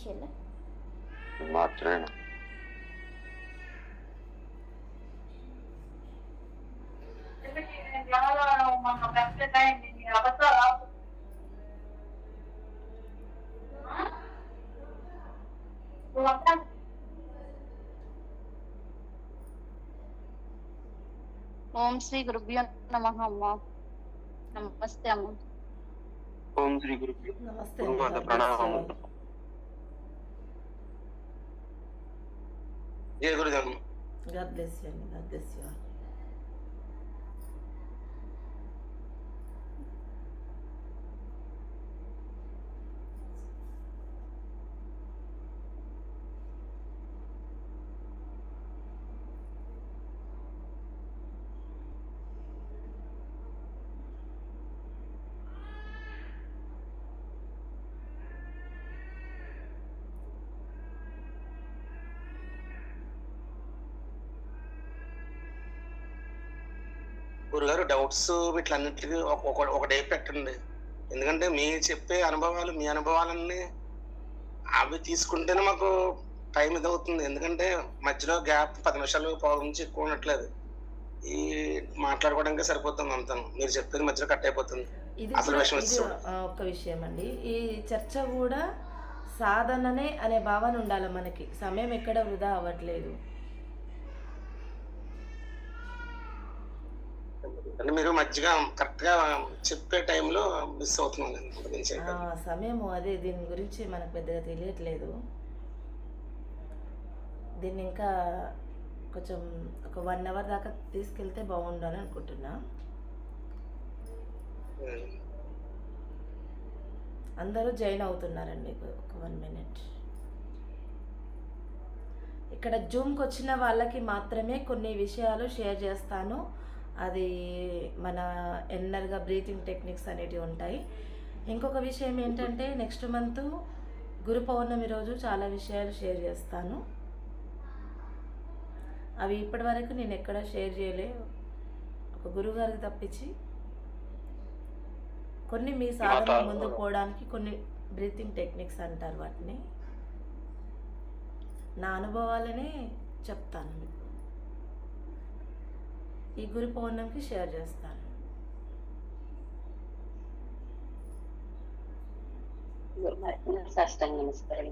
చెల్లె మార్చలేను. ఓం శ్రీ గురుభ్యో నమః అమ్మ. నమస్తే అమ్మ. ఓం శ్రీ గురుభ్యో నమస్తే గురుమాత అండి. ప్రణామం. జయ గురుదేవ్. God bless you అండి. God bless you. గురుగారు డౌట్స్ వీటిలన్నిటికీ ఒక డే పెట్టండి. ఎందుకంటే మీరు చెప్పే అనుభవాలు, మీ అనుభవాలన్నీ అవి తీసుకుంటేనే మాకు టైం ఇదవుతుంది. ఎందుకంటే మధ్యలో గ్యాప్ 10 నిమిషాలు పావు నుంచి ఎక్కువ ఉండట్లేదు. ఈ మాట్లాడుకోవడానికి సరిపోతుంది అంతా. మీరు చెప్పేది మధ్యలో కట్ అయిపోతుంది. ఇది అసలు కూడా- విషయం ఇది ఒక్క విషయం అండి. ఈ చర్చ కూడా సాధననే అనే భావన ఉండాలి మనకి. సమయం ఎక్కడ వృధా అవ్వట్లేదు. అంటే మీరు మధ్యగా కరెక్ట్ గా చెప్పే టైంలో మిస్ అవుతున్నాను. సమయము అదే, దీని గురించి మనకు పెద్దగా తెలియట్లేదు. దీన్ని ఇంకా కొంచెం ఒక 1 అవర్ దాకా తీసుకెళ్తే బాగుండాలని అనుకుంటున్నా. అందరూ జాయిన్ అవుతున్నారండి. ఒక 1 మినిట్. ఇక్కడ జూమ్కి వచ్చిన వాళ్ళకి మాత్రమే కొన్ని విషయాలు షేర్ చేస్తాను. అది మన ఎన్నర్గా బ్రీతింగ్ టెక్నిక్స్ అనేటివి ఉంటాయి. ఇంకొక విషయం ఏంటంటే నెక్స్ట్ మంత్ గురు పౌర్ణమి రోజు చాలా విషయాలు షేర్ చేస్తాను. అవి ఇప్పటివరకు నేను ఎక్కడ షేర్ చేయలే, ఒక గురువుగారికి తప్పించి. కొన్ని మీ సాధన ముందు పోవడానికి కొన్ని బ్రీతింగ్ టెక్నిక్స్ అంటారు వాటిని. నా అనుభవాలనే చెప్తాను మీకు. ఈ గురు పౌర్ణమికి షేర్ చేస్తాను. గురుజీ సాష్టాంగ నమస్కారం.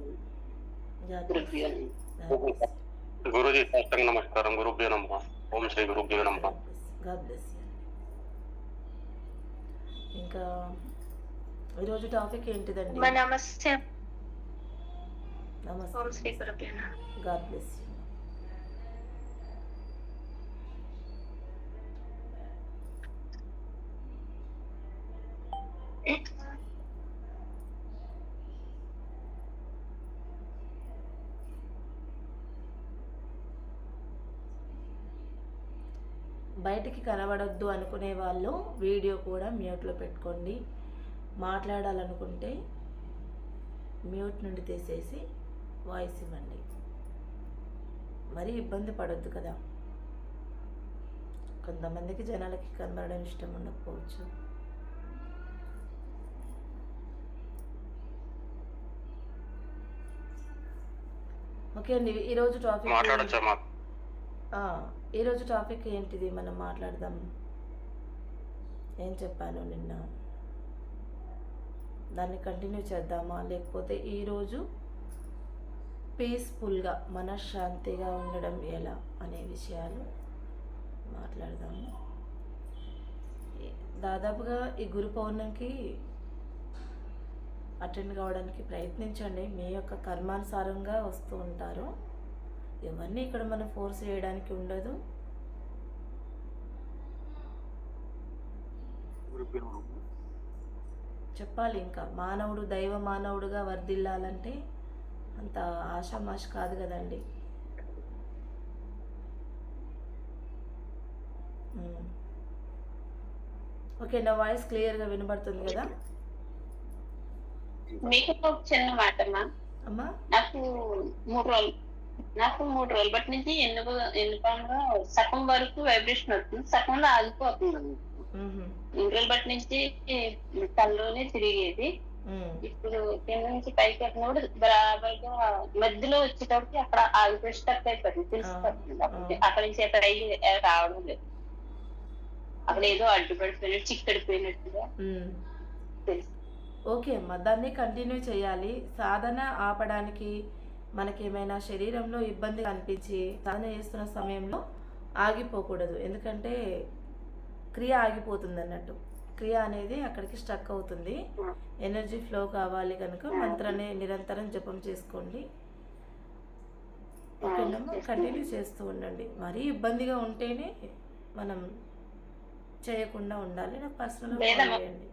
గురుభ్యో నమః. ఓం శ్రీ గురుభ్యో నమః. God bless you. ఇంకా ఈరోజు టాపిక్ ఏంటిదండి? నమస్తే. నమస్తే. ఓం శ్రీ గురుభ్యో నమః. God bless you. బయటికి కనబడొద్దు అనుకునే వాళ్ళు వీడియో కూడా మ్యూట్లో పెట్టుకోండి. మాట్లాడాలనుకుంటే మ్యూట్ నుండి తీసేసి వాయిస్ ఇవ్వండి. మరీ ఇబ్బంది పడొద్దు కదా. కొంతమందికి జనాలకి కనబడడం ఇష్టం ఉండకపోవచ్చు. ఓకే అండి. ఈరోజు టాపిక్ ఏంటిది మనం మాట్లాడదాం. ఏం చెప్పాను నిన్న, దాన్ని కంటిన్యూ చేద్దామా, లేకపోతే ఈరోజు పీస్ఫుల్గా మనశ్శాంతిగా ఉండడం ఎలా అనే విషయాలు మాట్లాడదాము. దాదాపుగా ఈ గురు పౌర్ణమికి అటెండ్ కావడానికి ప్రయత్నించండి. మీ యొక్క కర్మానుసారంగా వస్తూ ఉంటారు. ఇవన్నీ ఇక్కడ మనం ఫోర్స్ చేయడానికి ఉండదు. చెప్పాలి ఇంకా. మానవుడు దైవ మానవుడుగా వర్ధిల్లాలంటే అంత ఆషామాషి కాదు కదండి. ఓకే, నా వాయిస్ క్లియర్గా వినబడుతుంది కదా? మీకు ఒక చిన్న మాట అమ్మా. నాకు 3 రోజులు బట్టి నుంచి ఎన్నికగా సగం వరకు వైబ్రేషన్ వస్తుంది, సగంలో ఆగిపోతుంది. 2 రోజుల బట్టి నుంచి తలలోనే తిరిగేది. ఉమ్, ఇప్పుడు కింద నుంచి పైకి ఎక్కినప్పుడు బరాబర్గా మధ్యలో వచ్చేటప్పటికి అక్కడ ఆగిపోయి స్టక్ అయిపోతుంది, తెలిసిపోతుంది. అప్పటికి అక్కడి నుంచి అక్కడ రావడం లేదు. అక్కడ ఏదో అడ్డుపడిపోయినట్టు చిక్కడిపోయినట్టుగా ఉమ్. తెలుసు. ఓకే అమ్మా, దాన్ని కంటిన్యూ చేయాలి. సాధన ఆపడానికి మనకేమైనా శరీరంలో ఇబ్బంది అనిపించి సాధన చేస్తున్న సమయంలో ఆగిపోకూడదు. ఎందుకంటే క్రియ ఆగిపోతుంది అన్నట్టు. క్రియ అనేది అక్కడికి స్టక్ అవుతుంది. ఎనర్జీ ఫ్లో కావాలి కనుక మంత్రాన్ని నిరంతరం జపం చేసుకోండి. ఓకేనమ్మా, కంటిన్యూ చేస్తూ ఉండండి. మరీ ఇబ్బందిగా ఉంటేనే మనం చేయకుండా ఉండాలి. నాకు పర్సనల్గా కాల్ లేదమ్మా. చేయండి.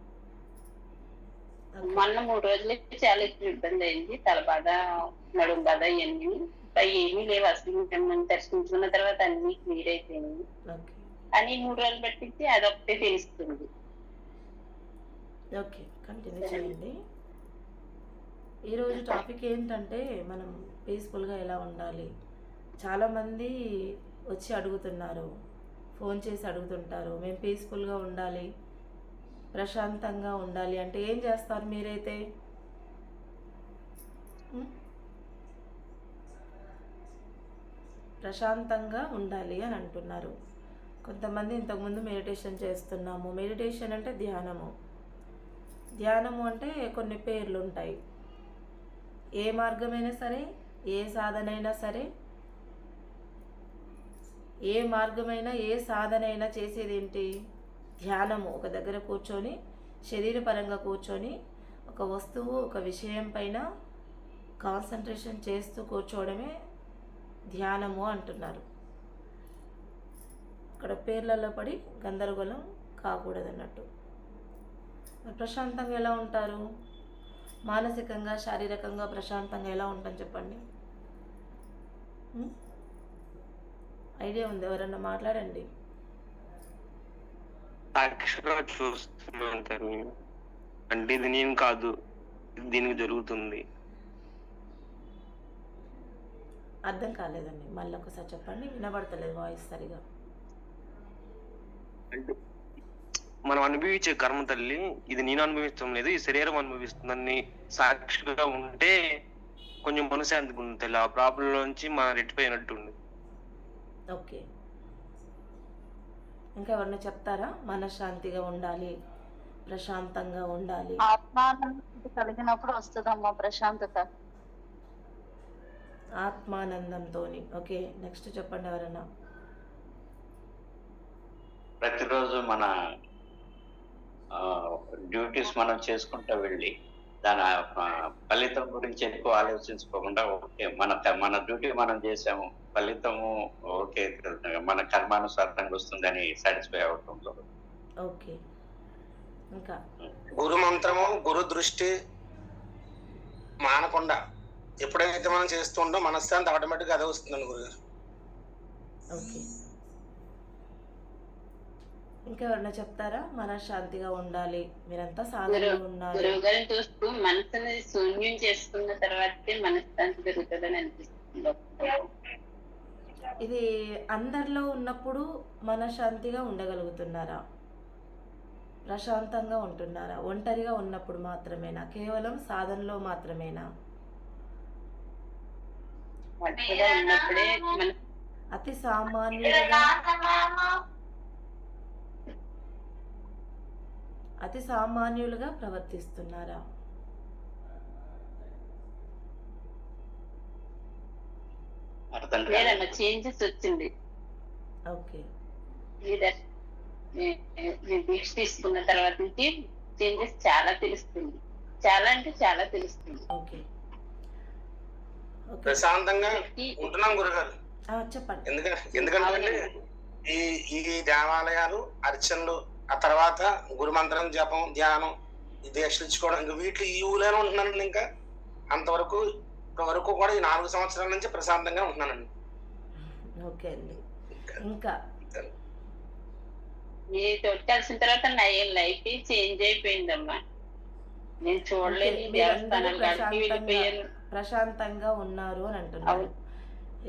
మొన్న 3 రోజులు చాలా ఇబ్బంది అయింది. తల బాధ, నడుము బాధ, ఇవన్నీ ఇంకా ఏమీ లేవు అసలు. మిమ్మల్ని దర్శించుకున్న తర్వాత అన్ని క్లియర్ అయిపోయింది. ఓకే అని 3 రోజులు పట్టించి అదొకటే తెలుస్తుంది. ఓకే, కంటిన్యూ చేయండి. ఈరోజు టాపిక్ ఏంటంటే మనం పీస్ఫుల్గా ఎలా ఉండాలి. చాలామంది వచ్చి అడుగుతున్నారు, ఫోన్ చేసి అడుగుతుంటారు, మేము పీస్ఫుల్గా ఉండాలి, ప్రశాంతంగా ఉండాలి అంటే ఏం చేస్తారు మీరైతే? ఉం? ప్రశాంతంగా ఉండాలి అని అంటున్నారు. కొంతమంది ఇంతకుముందు మెడిటేషన్ చేస్తున్నాము. మెడిటేషన్ అంటే ధ్యానము. ధ్యానము అంటే కొన్ని పేర్లు ఉంటాయి. ఏ మార్గమైనా సరే, ఏ సాధనైనా సరే, ఏ మార్గమైనా ఏ సాధనైనా చేసేది ఏంటి? ధ్యానము. ఒక దగ్గర కూర్చొని, శరీరపరంగా కూర్చొని ఒక వస్తువు, ఒక విషయం పైన కాన్సన్ట్రేషన్ చేస్తూ కూర్చోవడమే ధ్యానము అంటున్నారు. అక్కడ పేర్లలో పడి గందరగోళం కాకూడదన్నట్టు. మరి ప్రశాంతంగా ఎలా ఉంటారు? మానసికంగా, శారీరకంగా ప్రశాంతంగా ఎలా ఉంటాం చెప్పండి. ఐడియా ఉంది? ఎవరన్నా మాట్లాడండి. సాక్షిగా చూస్తూ ఉంటారు. అంటే ఇది నేను కాదు, ఇది దీనికి జరుగుతుంది. అర్థం కాలేదండి, మళ్ళీ ఒకసారి చెప్పండి. వినబడతలేదు వాయిస్ సరిగా. అంటే మనం అనుభవించే కర్మ తల్లి, ఇది నేను అనుభవిస్తాం లేదు, ఈ శరీరం అనుభవిస్తుందని సాక్షిగా ఉంటే కొంచెం మనశాంతిగా ఉంది తల్లి. ఆ ప్రాబ్లం నుంచి మనం రెట్టిపోయినట్టు ఉంది. ఓకే, ఇంకా ఎవరన్నా చెప్తారా? మనశ్శాంతిగా ఉండాలి, ప్రశాంతంగా ఉండాలి. ఆత్మానందం కలిగినప్పుడు వస్తుందమ్మా ప్రశాంతత. ఆత్మానందంతోని. ఓకే, నెక్స్ట్ చెప్పండి ఎవరన్నా. ప్రతిరోజు మన డ్యూటీస్ మనం చేసుకుంటూ వెళ్ళి దాని ఫలితం గురించి ఎక్కువ ఆలోచించుకోకుండా ఓకే మన డ్యూటీ మనం చేసాము, ఫలితము ఓకే మన కర్మానుసారంగా వస్తుందని సాటిస్ఫై అవటంలో. ఓకే, ఇంకా గురు మంత్రము, గురు దృష్టి మానకుండా ఎప్పుడైతే మనం చేస్తుంటో మనశ్శాంతి ఆటోమేటిక్గా అదే వస్తుందండి గురుగారు. ఓకే, ఇంకా ఎవరన్నా చెప్తారా? మనశ్శాంతిగా ఉండాలి, మీరంతా సాధనలో ఉన్నారు. గురువు గారిని చూస్తూ మనసుని శూన్యం చేసుకున్న తర్వాతే మనశ్శాంతి జరుగుతుందని అనిపిస్తుంది. ఇది అందరిలో ఉన్నప్పుడు మనశ్శాంతిగా ఉండగలుగుతున్నారా? ప్రశాంతంగా ఉంటున్నారా? ఒంటరిగా ఉన్నప్పుడు మాత్రమేనా? కేవలం సాధనలో మాత్రమేనా? ఒంటరిగా ఉన్నప్పుడే మన అతి సామాన్యులుగా ప్రవర్తిస్తున్నారా? అర్థం లేదమ్మా, చేంజెస్ వచ్చింది. ఓకే, దీక్ష తీసుకున్న తర్వాత నుంచి చేంజెస్ చాలా తెలుస్తుంది. చాలా అంటే చాలా తెలుస్తుంది. ఓకే, ఓకే, ప్రశాంతంగా ఉంటున్నాం గురుగారు. చెప్పండి. ఎందుకంటే ఈ దేవాలయాలు, అర్చనలు, ఆ తర్వాత గురు మంత్రం, జపం, ధ్యానం, ఈ దీక్షలు ఇచ్చుకోవడం, ఇంకా వీటి ఈ ఊళ్ళోనే ఉంటున్నానండి. ఇంకా అంతవరకు ఇప్పటివరకు కూడా ఈ 4 సంవత్సరాల నుంచి ప్రశాంతంగా ఉంటున్నానండి. ఓకే అండి, ఇంకా ఈ తోటి కలిసిన తర్వాత నా లైఫ్ చేంజ్ అయిపోయిందమ్మా. నేను చూడలేదు ఈ దేవస్థానాలు కాడికి వెళ్ళిపోయాను. ప్రశాంతంగా ఉన్నారు అని అంటున్నారు.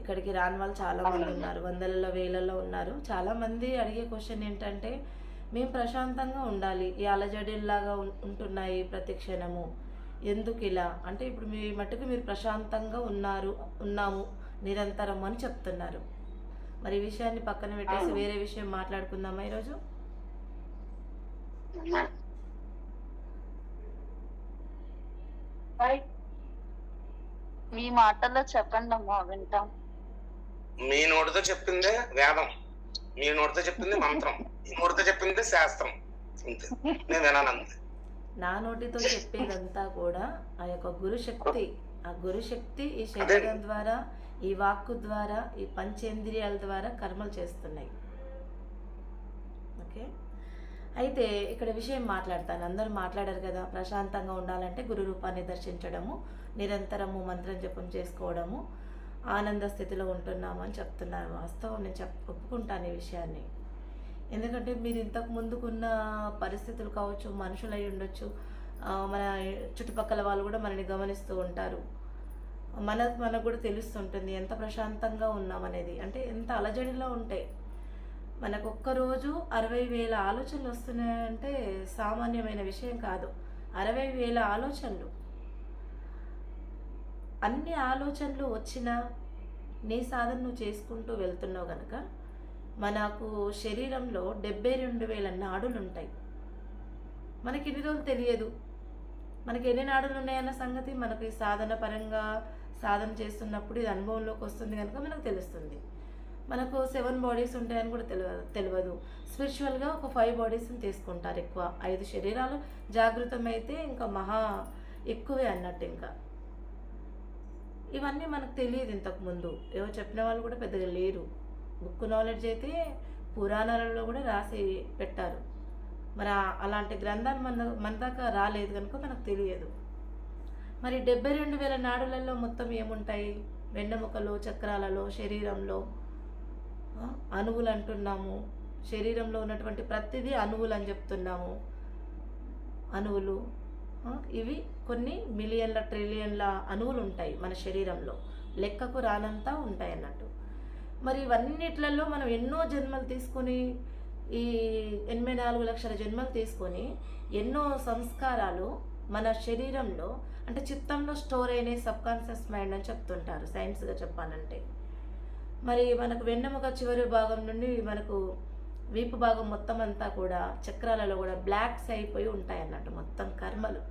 ఇక్కడికి రాని వాళ్ళు చాలా మంది ఉన్నారు, వందలలో వేలలో ఉన్నారు. చాలా మంది అడిగే క్వశ్చన్ ఏంటంటే, మేము ప్రశాంతంగా ఉండాలి, ఈ అలజడిల్లాగా ఉంటున్నాయి ప్రతి క్షణము, ఎందుకు ఇలా అంటే ఇప్పుడు మీ మట్టుకు మీరు ప్రశాంతంగా ఉన్నాము నిరంతరం అని చెప్తున్నారు. మరి ఈ విషయాన్ని పక్కన పెట్టేసి అవును. వేరే విషయం మాట్లాడుకుందామా ఈరోజు? మీ మాటల్లో చెప్పండి అమ్మా, వింటాం. మీ నోటితో చెప్పిందే వేదం, మీ నోటితో చెప్పింది మంత్రం, మీ నోటితో చెప్పింది శాస్త్రం. అంతే, నేను వినాను అంతే. నా నోటితో చెప్పేదంతా కూడా ఆ యొక్క గురుశక్తి, ఆ గురుశక్తి ఈ శరీరం ద్వారా, ఈ వాక్కు ద్వారా, ఈ పంచేంద్రియాల ద్వారా కర్మలు చేస్తున్నాయి. ఓకే, అయితే ఇక్కడ విషయం మాట్లాడతాను. అందరూ మాట్లాడారు కదా, ప్రశాంతంగా ఉండాలంటే గురు రూపాన్ని దర్శించడము, నిరంతరము మంత్రం జపం చేసుకోవడము, ఆనంద స్థితిలో ఉంటున్నాము అని చెప్తున్నారు. వాస్తవం, నేను ఒప్పుకుంటాను ఈ విషయాన్ని. ఎందుకంటే మీరు ఇంతకు ముందుకున్న పరిస్థితులు కావచ్చు, మనుషులు అయి ఉండొచ్చు, మన చుట్టుపక్కల వాళ్ళు కూడా మనని గమనిస్తూ ఉంటారు. మనకు కూడా తెలుస్తుంటుంది ఎంత ప్రశాంతంగా ఉన్నామనేది. అంటే ఎంత అలజడిలో ఉంటాయి మనకు. ఒక్కరోజు 60,000 ఆలోచనలు వస్తున్నాయంటే సామాన్యమైన విషయం కాదు. 60,000 ఆలోచనలు. అన్ని ఆలోచనలు వచ్చినా నీ సాధన నువ్వు చేసుకుంటూ వెళ్తున్నావు కనుక మనకు శరీరంలో 72,000 నాడులు ఉంటాయి. మనకి ఇన్ని రోజులు తెలియదు మనకి ఎన్ని నాడులు ఉన్నాయన్న సంగతి. మనకి సాధన పరంగా సాధన చేస్తున్నప్పుడు ఇది అనుభవంలోకి వస్తుంది కనుక మనకు తెలుస్తుంది. మనకు 7 బాడీస్ ఉంటాయని కూడా తెలియదు. స్పిరిచువల్గా ఒక 5 బాడీస్ని తీసుకుంటారు ఎక్కువ. 5 శరీరాలు జాగృతం అయితే ఇంకా మహా ఎక్కువే అన్నట్టు. ఇంకా ఇవన్నీ మనకు తెలియదు ఇంతకుముందు. ఏవో చెప్పిన వాళ్ళు కూడా పెద్దగా లేరు. బుక్ నాలెడ్జ్ అయితే పురాణాలలో కూడా రాసి పెట్టారు. మరి అలాంటి గ్రంథాలు మన దాకా రాలేదు కనుక మనకు తెలియదు. మరి 72,000 నాడులలో మొత్తం ఏముంటాయి? వెన్నెముకలో, చక్రాలలో, శరీరంలో అణువులు అంటున్నాము. శరీరంలో ఉన్నటువంటి ప్రతిదీ అణువులు అని చెప్తున్నాము. అణువులు ఇవి కొన్ని మిలియన్ల ట్రిలియన్ల అణువులు ఉంటాయి మన శరీరంలో, లెక్కకు రానంతా ఉంటాయి అన్నట్టు. మరి ఇవన్నిట్లలో మనం ఎన్నో జన్మలు తీసుకొని, ఈ 84 లక్షల జన్మలు తీసుకొని ఎన్నో సంస్కారాలు మన శరీరంలో అంటే చిత్తంలో స్టోర్ అయిన సబ్కాన్షియస్ మైండ్ అని చెప్తుంటారు సైన్స్గా చెప్పాలంటే. మరి మనకు వెన్నెముక చివరి భాగం నుండి మనకు వీపు భాగం మొత్తం అంతా కూడా చక్రాలలో కూడా బ్లాక్స్ అయిపోయి ఉంటాయి అన్నట్టు మొత్తం కర్మలు.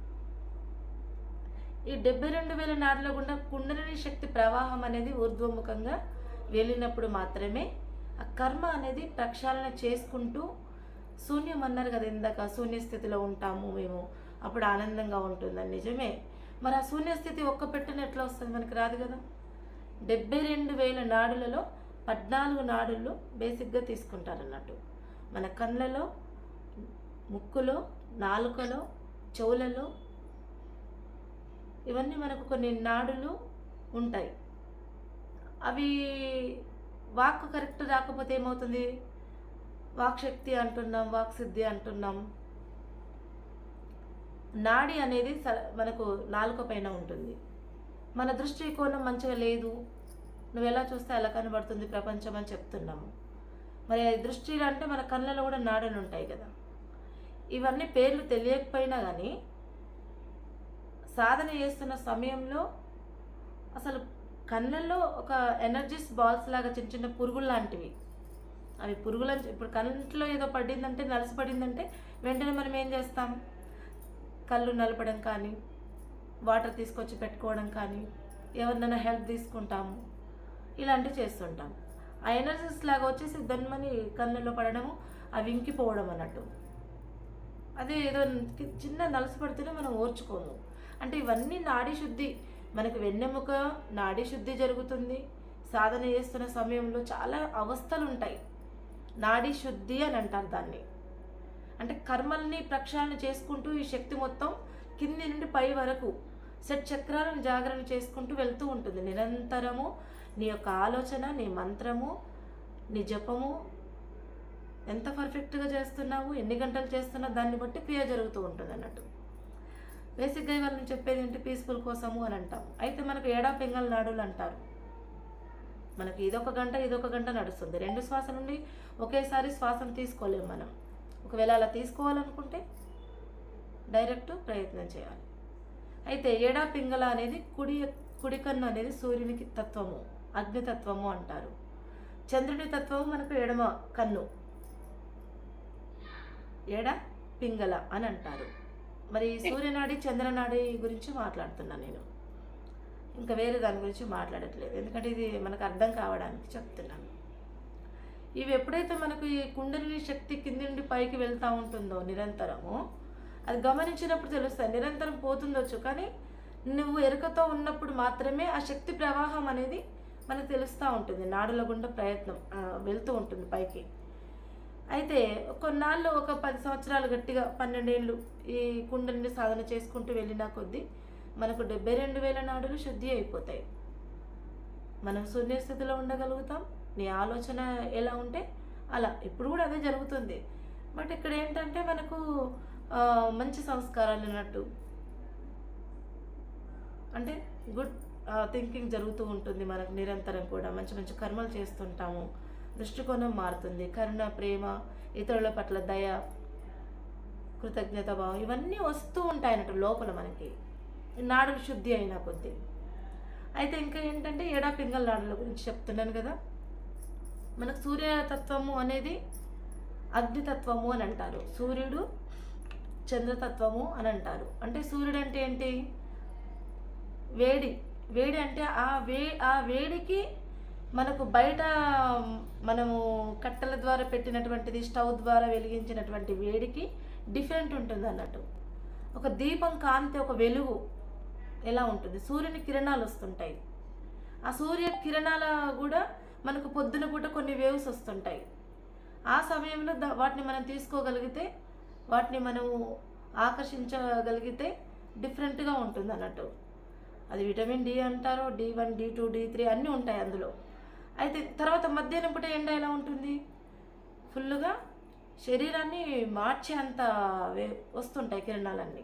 ఈ 72,000 నాడుల గుండా కుండలిని శక్తి ప్రవాహం అనేది ఊర్ధ్వముఖంగా వెళ్ళినప్పుడు మాత్రమే ఆ కర్మ అనేది ప్రక్షాళన చేసుకుంటూ శూన్యం అన్నారు కదా ఇందాక, శూన్యస్థితిలో ఉంటాము మేము, అప్పుడు ఆనందంగా ఉంటుందని. నిజమే. మరి ఆ శూన్యస్థితి ఒక్క పెట్టిన ఎట్లా వస్తుంది? మనకి రాదు కదా. 72,000 నాడులలో 14 నాడులు బేసిక్గా తీసుకుంటారు అన్నట్టు. మన కళ్ళలో, ముక్కులో, నాలుకలో, చెవులలో ఇవన్నీ మనకు కొన్ని నాడులు ఉంటాయి. అవి వాక్ కరెక్ట్ రాకపోతే ఏమవుతుంది? వాక్శక్తి అంటున్నాం, వాక్సిద్ధి అంటున్నాం. నాడి అనేది మనకు నాలుక పైన ఉంటుంది. మన దృష్టి కోణం మంచిగా లేదు, నువ్వు ఎలా చూస్తే అలా కనబడుతుంది ప్రపంచం అని చెప్తున్నాము. మరి దృష్టి అంటే మన కళ్ళలో కూడా నాడులు ఉంటాయి కదా. ఇవన్నీ పేర్లు తెలియకపోయినా కానీ సాధన చేస్తున్న సమయంలో అసలు కళ్ళల్లో ఒక ఎనర్జీస్ బాల్స్ లాగా చిన్న చిన్న పురుగులు లాంటివి. అవి పురుగులు ఇప్పుడు కంట్లో ఏదో పడిందంటే, నలసి పడిందంటే వెంటనే మనం ఏం చేస్తాం? కళ్ళు నలపడం కానీ, వాటర్ తీసుకొచ్చి పెట్టుకోవడం కానీ, ఎవరినైనా హెల్ప్ తీసుకుంటాము, ఇలాంటివి చేస్తుంటాం. ఆ ఎనర్జీస్ లాగా వచ్చేసి దన్మని కళ్ళల్లో పడడము, అవి ఇంకిపోవడం అన్నట్టు. అదే ఏదో చిన్న నలసి పడితేనే మనం ఓర్చుకోము. అంటే ఇవన్నీ నాడీ శుద్ధి. మనకు వెన్నెముక నాడీ శుద్ధి జరుగుతుంది. సాధన చేస్తున్న సమయంలో చాలా అవస్థలు ఉంటాయి. నాడీ శుద్ధి అని అంటారు దాన్ని. అంటే కర్మల్ని ప్రక్షాళన చేసుకుంటూ ఈ శక్తి మొత్తం కింది నుండి పై వరకు సెట్ చక్రాలను జాగరణ చేసుకుంటూ వెళ్తూ ఉంటుంది నిరంతరము. నీ యొక్క ఆలోచన, నీ మంత్రము, నీ జపము ఎంత పర్ఫెక్ట్గా చేస్తున్నావు, ఎన్ని గంటలు చేస్తున్నావు, దాన్ని బట్టి క్రియ జరుగుతూ ఉంటుంది అన్నట్టు. బేసిక్గా ఇవాళ నేను చెప్పేది ఏంటి? పీస్ఫుల్ కోసము అని అంటాం. అయితే మనకు ఏడా పింగళ నాడులు అంటారు. మనకి ఇదొక గంట నడుస్తుంది. 2 శ్వాస నుండి ఒకేసారి శ్వాసను తీసుకోలేము మనం. ఒకవేళ అలా తీసుకోవాలనుకుంటే డైరెక్ట్ ప్రయత్నం చేయాలి. అయితే ఎడా పింగళ అనేది కుడి కన్ను అనేది సూర్యునికి తత్వము, అగ్నితత్వము అంటారు. చంద్రుని తత్వము మనకు ఎడమ కన్ను, ఎడ పింగళ అని అంటారు. మరి సూర్యనాడి చంద్రనాడి గురించి మాట్లాడుతున్నాను నేను, ఇంకా వేరే దాని గురించి మాట్లాడట్లేదు, ఎందుకంటే ఇది మనకు అర్థం కావడానికి చెప్తున్నాను. ఇవి ఎప్పుడైతే మనకు ఈ కుండలిని శక్తి కింది నుండి పైకి వెళ్తూ ఉంటుందో నిరంతరము, అది గమనించినప్పుడు తెలుస్తుంది. నిరంతరం పోతుండొచ్చు, కానీ నువ్వు ఎరుకతో ఉన్నప్పుడు మాత్రమే ఆ శక్తి ప్రవాహం అనేది మనకు తెలుస్తూ ఉంటుంది. నాడుల గుండా ప్రయత్నం వెళ్తూ ఉంటుంది పైకి. అయితే కొన్నాళ్ళు ఒక 10 సంవత్సరాలు గట్టిగా 12 ఏళ్ళు ఈ కుండలిని సాధన చేసుకుంటూ వెళ్ళినా కొద్దీ మనకు 72,000 నాడులు శుద్ధి అయిపోతాయి. మనం శూన్యస్థితిలో ఉండగలుగుతాం. నీ ఆలోచన ఎలా ఉంటే అలా, ఇప్పుడు కూడా అదే జరుగుతుంది. బట్ ఇక్కడ ఏంటంటే మనకు మంచి సంస్కారాలు అన్నట్టు, అంటే గుడ్ థింకింగ్ జరుగుతూ ఉంటుంది మనకు. నిరంతరం కూడా మంచి మంచి కర్మలు చేస్తుంటాము, దృష్టికోణం మారుతుంది. కరుణ, ప్రేమ, ఇతరుల పట్ల దయ, కృతజ్ఞత భావం ఇవన్నీ వస్తూ ఉంటాయి అన్నట్టు లోపల మనకి, నాడులు శుద్ధి అయినా కొద్దీ. అయితే ఇంకా ఏంటంటే ఎడా పింగళ నాడుల గురించి చెప్తున్నాను కదా. మనకు సూర్యతత్వము అనేది అగ్నితత్వము అని అంటారు, సూర్యుడు చంద్రతత్వము అని అంటారు. అంటే సూర్యుడు అంటే ఏంటి? వేడి అంటే ఆ వేడికి మనకు బయట మనము కట్టెల ద్వారా పెట్టినటువంటిది, స్టవ్ ద్వారా వెలిగించినటువంటి వేడికి డిఫరెంట్ ఉంటుంది అన్నట్టు. ఒక దీపం కాంతి, ఒక వెలుగు ఎలా ఉంటుంది, సూర్యుని కిరణాలు వస్తుంటాయి. ఆ సూర్య కిరణాల కూడా మనకు పొద్దున పూట కొన్ని వేవ్స్ వస్తుంటాయి. ఆ సమయంలో వాటిని మనం తీసుకోగలిగితే, వాటిని మనము ఆకర్షించగలిగితే డిఫరెంట్గా ఉంటుంది అన్నట్టు. అది విటమిన్ డి అంటారు, D1, D2, D3 అన్నీ ఉంటాయి అందులో. అయితే తర్వాత మధ్యాహ్నం పూట ఎండ ఎలా ఉంటుంది? ఫుల్గా శరీరాన్ని మార్చే అంత వస్తుంటాయి కిరణాలన్నీ.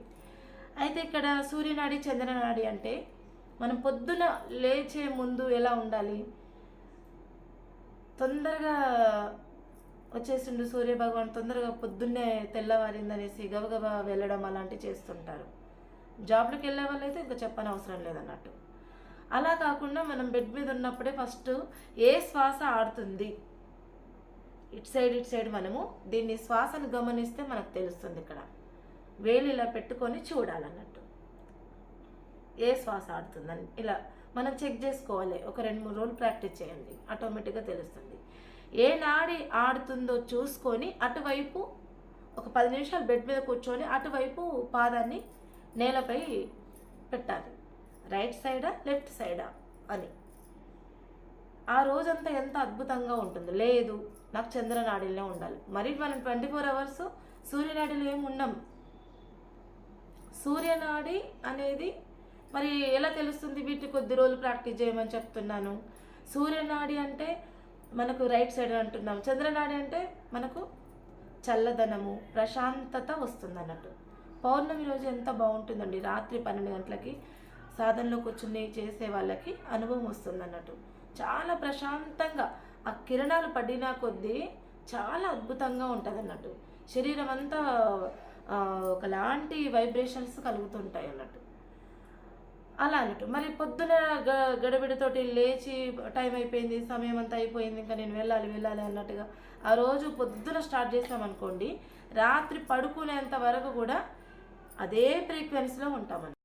అయితే ఇక్కడ సూర్యనాడి చంద్రనాడి అంటే మనం పొద్దున లేచే ముందు ఎలా ఉండాలి? తొందరగా వచ్చేసిండు సూర్యభగవాన్, తొందరగా పొద్దున్నే తెల్లవారిందనేసి గబగబా వెళ్ళడం అలాంటివి చేస్తుంటారు. జాబ్లకు వెళ్ళే వాళ్ళు అయితే ఇంకా చెప్పని అవసరం లేదన్నట్టు. అలా కాకుండా మనం బెడ్ మీద ఉన్నప్పుడే ఫస్ట్ ఏ శ్వాస ఆడుతుంది, ఇటు సైడ్ మనము దీన్ని శ్వాసను గమనిస్తే మనకు తెలుస్తుంది. ఇక్కడ వేలు ఇలా పెట్టుకొని చూడాలన్నట్టు, ఏ శ్వాస ఆడుతుందని ఇలా మనం చెక్ చేసుకోవాలి. ఒక 2-3 రోజులు ప్రాక్టీస్ చేయండి, ఆటోమేటిక్గా తెలుస్తుంది. ఏ నాడి ఆడుతుందో చూసుకొని అటువైపు ఒక 10 నిమిషాలు బెడ్ మీద కూర్చొని అటువైపు పాదాన్ని నేలపై పెట్టాలి. రైట్ సైడా లెఫ్ట్ సైడా అని. ఆ రోజంతా ఎంత అద్భుతంగా ఉంటుంది. లేదు నాకు చంద్రనాడిలో ఉండాలి, మరి మనం 24 అవర్స్ సూర్యనాడిలో ఏమి ఉన్నాం. సూర్యనాడి అనేది మరి ఎలా తెలుస్తుంది? వీటి కొద్ది రోజులు ప్రాక్టీస్ చేయమని చెప్తున్నాను. సూర్యనాడి అంటే మనకు రైట్ సైడ్ అంటున్నాం, చంద్రనాడి అంటే మనకు చల్లదనము, ప్రశాంతత వస్తుంది అన్నట్టు. పౌర్ణమి రోజు ఎంత బాగుంటుందండి, రాత్రి 12 గంటలకి సాధనలో కూర్చుని చేసే వాళ్ళకి అనుభవం వస్తుంది అన్నట్టు. చాలా ప్రశాంతంగా ఆ కిరణాలు పడినా కొద్దీ చాలా అద్భుతంగా ఉంటుంది అన్నట్టు. శరీరం అంతా ఒకలాంటి వైబ్రేషన్స్ కలుగుతుంటాయి అన్నట్టు. అలా అన్నట్టు. మరి పొద్దున గడబిడతోటి లేచి టైం అయిపోయింది, సమయం అంతా అయిపోయింది, ఇంకా నేను వెళ్ళాలి అన్నట్టుగా ఆ రోజు పొద్దున స్టార్ట్ చేసామనుకోండి, రాత్రి పడుకునేంత వరకు కూడా అదే ఫ్రీక్వెన్సీలో ఉంటామని.